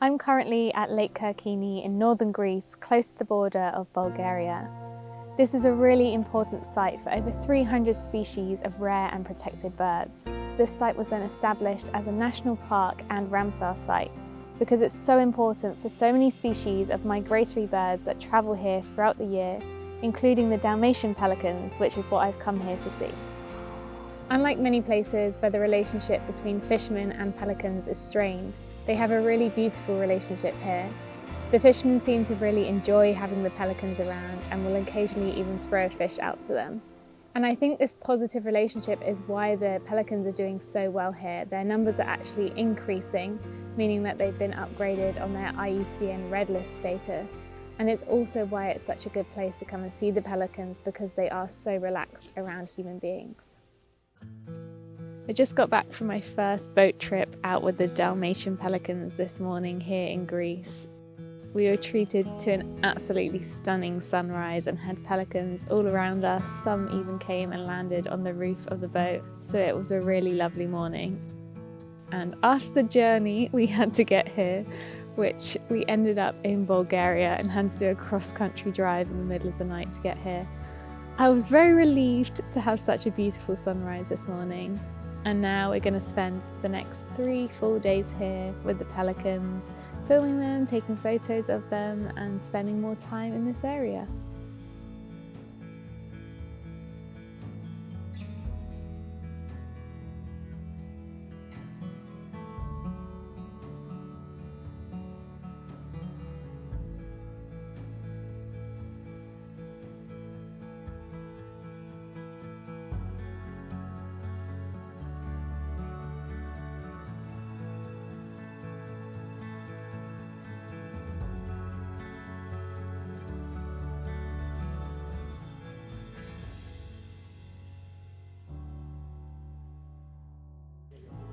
I'm currently at Lake Kerkini in northern Greece, close to the border of Bulgaria. This is a really important site for over 300 species of rare and protected birds. This site was then established as a national park and Ramsar site because it's so important for so many species of migratory birds that travel here throughout the year, including the Dalmatian pelicans, which is what I've come here to see. Unlike many places where the relationship between fishermen and pelicans is strained, they have a really beautiful relationship here. The fishermen seem to really enjoy having the pelicans around and will occasionally even throw a fish out to them. And I think this positive relationship is why the pelicans are doing so well here. Their numbers are actually increasing, meaning that they've been upgraded on their IUCN Red List status. And it's also why it's such a good place to come and see the pelicans, because they are so relaxed around human beings. I just got back from my first boat trip out with the Dalmatian pelicans this morning here in Greece. We were treated to an absolutely stunning sunrise and had pelicans all around us. Some even came and landed on the roof of the boat, so it was a really lovely morning. And after the journey we had to get here, which we ended up in Bulgaria and had to do a cross-country drive in the middle of the night to get here. I was very relieved to have such a beautiful sunrise this morning. And now we're going to spend the next 3 full days here with the pelicans, filming them, taking photos of them, and spending more time in this area.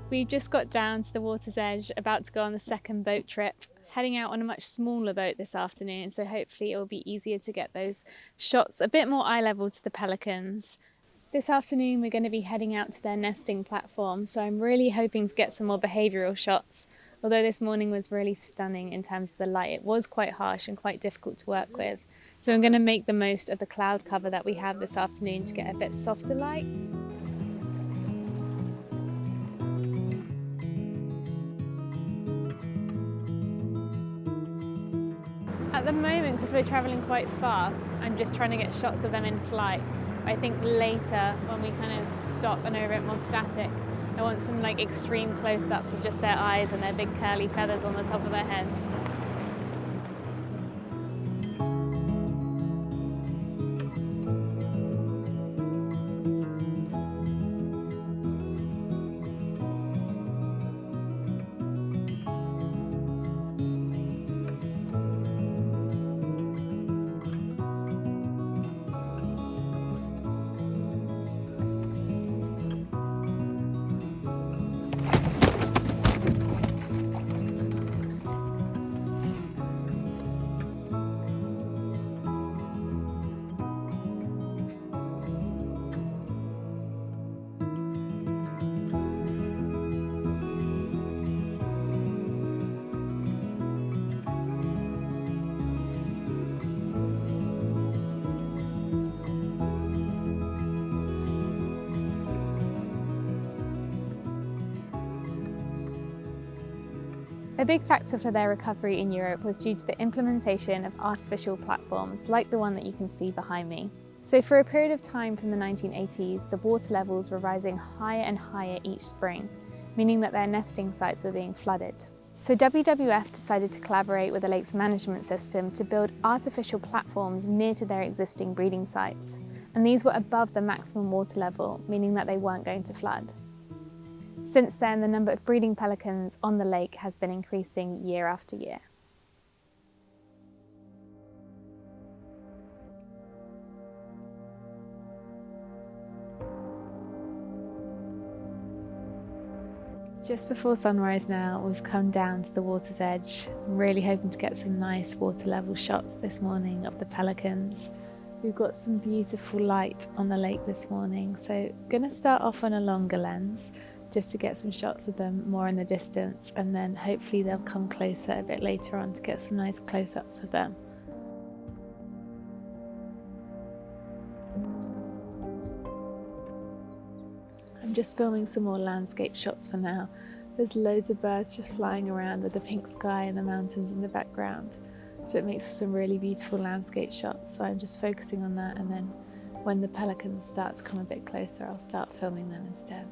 We've just got down to the water's edge, about to go on the second boat trip, heading out on a much smaller boat this afternoon, so hopefully it will be easier to get those shots a bit more eye level to the pelicans. This afternoon we're going to be heading out to their nesting platform, so I'm really hoping to get some more behavioural shots. Although this morning was really stunning in terms of the light, it was quite harsh and quite difficult to work with. So I'm going to make the most of the cloud cover that we have this afternoon to get a bit softer light. At the moment, because we're travelling quite fast, I'm just trying to get shots of them in flight. I think later, when we kind of stop and are a bit more static, I want some like extreme close-ups of just their eyes and their big curly feathers on the top of their heads. A big factor for their recovery in Europe was due to the implementation of artificial platforms like the one that you can see behind me. So for a period of time from the 1980s, the water levels were rising higher and higher each spring, meaning that their nesting sites were being flooded. So WWF decided to collaborate with the lake's management system to build artificial platforms near to their existing breeding sites. And these were above the maximum water level, meaning that they weren't going to flood. Since then, the number of breeding pelicans on the lake has been increasing year after year. It's just before sunrise now. We've come down to the water's edge. I'm really hoping to get some nice water level shots this morning of the pelicans. We've got some beautiful light on the lake this morning, so I'm going to start off on a longer lens. just to get some shots of them more in the distance, and then hopefully they'll come closer a bit later on to get some nice close-ups of them. I'm just filming some more landscape shots for now. There's loads of birds just flying around with the pink sky and the mountains in the background, so it makes for some really beautiful landscape shots. So I'm just focusing on that, and then when the pelicans start to come a bit closer, I'll start filming them instead.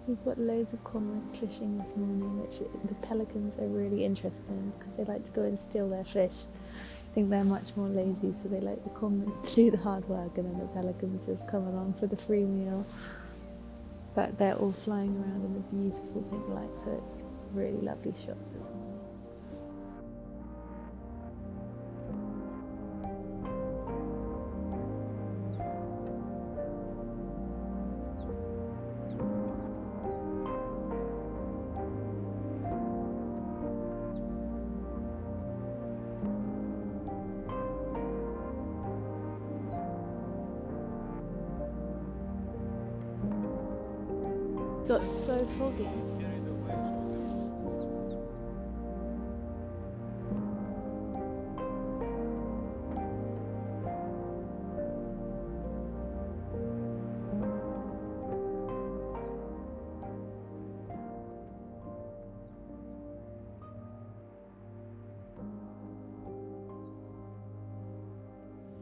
We've got loads of cormorants fishing this morning, which the pelicans are really interested in because they like to go and steal their fish. I think they're much more lazy, so they like the cormorants to do the hard work, and then the pelicans just come along for the free meal. But they're all flying around in the beautiful pink light, so it's really lovely shots this morning. It got so foggy.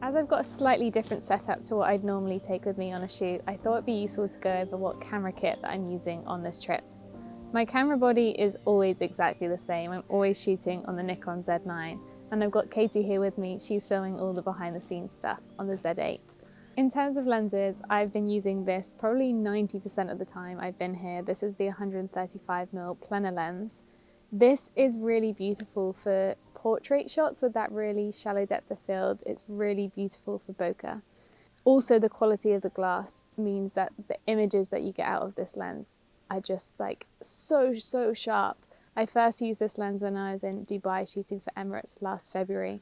As I've got a slightly different setup to what I'd normally take with me on a shoot, I thought it'd be useful to go over what camera kit that I'm using on this trip. My camera body is always exactly the same. I'm always shooting on the Nikon Z9, and I've got Katie here with me. She's filming all the behind the scenes stuff on the Z8. In terms of lenses, I've been using this probably 90% of the time I've been here. This is the 135mm Plena lens. This is really beautiful for portrait shots with that really shallow depth of field. It's really beautiful for bokeh. Also, the quality of the glass means that the images that you get out of this lens are just like so sharp. I first used this lens when I was in Dubai shooting for Emirates last February,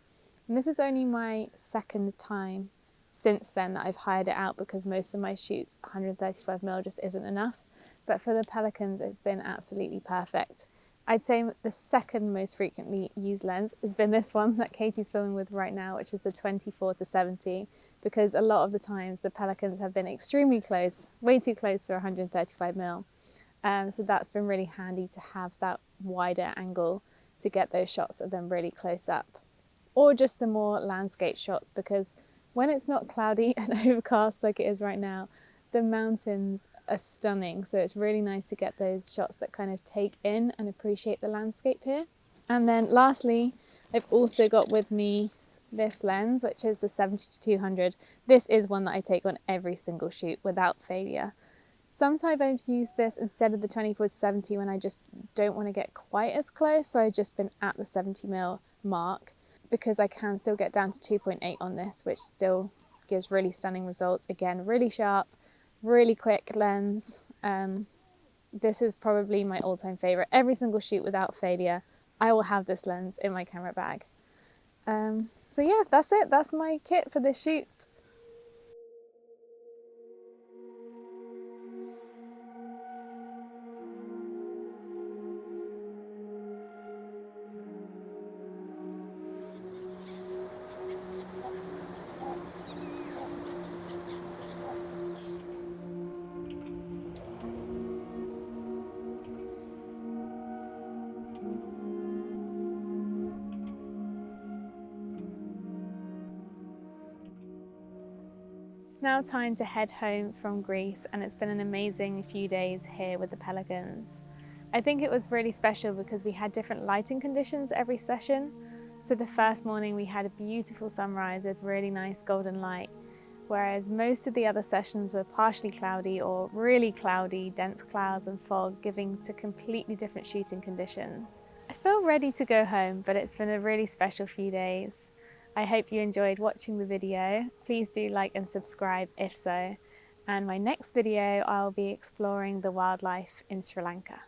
and this is only my second time since then that I've hired it out, because most of my shoots 135mm just isn't enough. But for the Pelicans, it's been absolutely perfect. I'd say the second most frequently used lens has been this one that Katie's filming with right now, which is the 24-70, because a lot of the times the Pelicans have been extremely close, way too close for 135mm. So that's been really handy to have that wider angle to get those shots of them really close up. Or just the more landscape shots, because when it's not cloudy and overcast like it is right now, the mountains are stunning, so it's really nice to get those shots that kind of take in and appreciate the landscape here. And then lastly, I've also got with me this lens, which is the 70-200. This is one that I take on every single shoot without failure. Sometimes I've used this instead of the 24-70 when I just don't want to get quite as close, so I've just been at the 70mm mark, because I can still get down to 2.8 on this, which still gives really stunning results. Again, really sharp, really quick lens. This is probably my all-time favorite. Every single shoot without failure, I will have this lens in my camera bag. So yeah, that's it. That's my kit for this shoot. It's now time to head home from Greece, and it's been an amazing few days here with the Pelicans. I think it was really special because we had different lighting conditions every session. So the first morning we had a beautiful sunrise with really nice golden light, whereas most of the other sessions were partially cloudy or really cloudy, dense clouds and fog, giving to completely different shooting conditions. I feel ready to go home, but it's been a really special few days. I hope you enjoyed watching the video. Please do like and subscribe if so. and my next video I'll be exploring the wildlife in Sri Lanka.